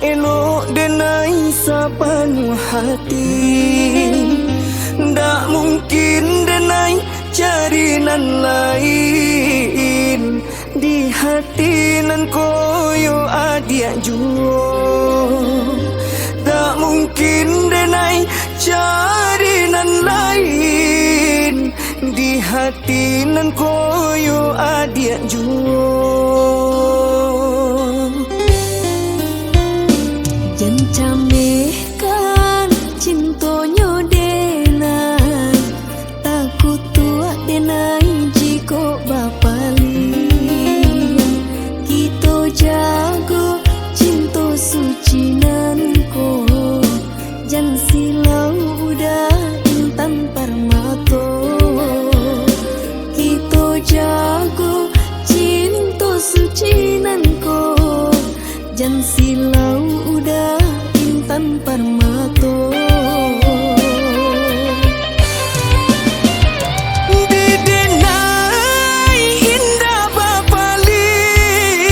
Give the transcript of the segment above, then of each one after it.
elok denai sapanu hati. Ndak mungkin denai cari nan lain. Di hati nan koyo adia juo. Tak mungkin denai cari nan lain. Di hati nan koyo adia juo. Jan camehkan cintonyo denai. Takut tua denai jiko bapali. Kito jago cinto suci nan ko. Jan silau udah intan permato. Kito jago cinto suci nan ko. Jan silau udah intan permato. Didenai indah bapaling.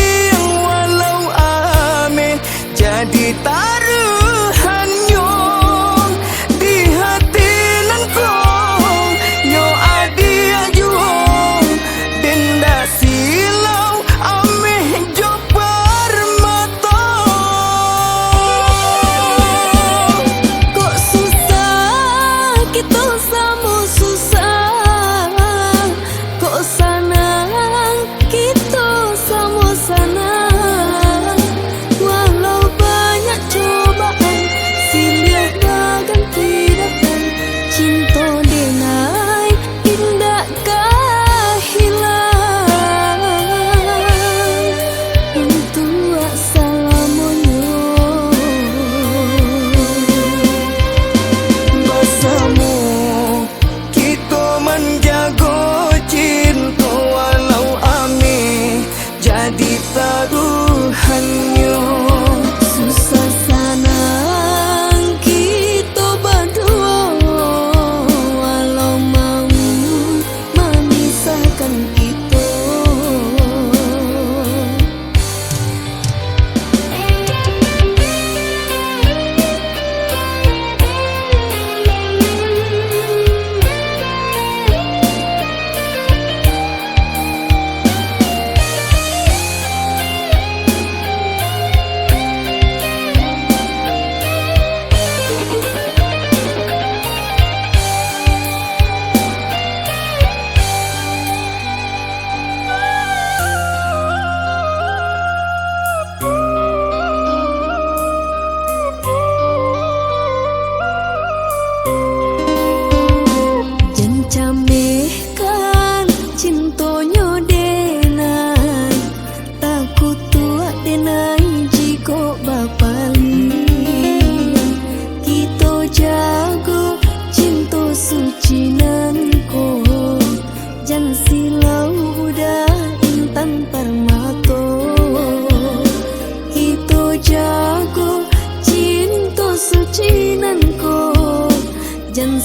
Walau ame jadi taruhannya. Di hati nan kong nyo adia juong. Denda silau ame jo permata. Kok susah kita sama susah. Kok senang kita sama senang. Walau banyak cobaan silih bagan tidakkan. Cinta denai indakkah hilang. Untuk salamonyo. Bersama kita menjaga cinta. Walau ame jadi taruhannya. Susah senang kita berdua. Walau mau memisahkan kita. Jan camehkan cintonyo denai. Takut tua denai jiko bapali. Kito jago cinto suci nan ko. Jan silau udah intan permato. Kito jago cinto suci nan ko. Jan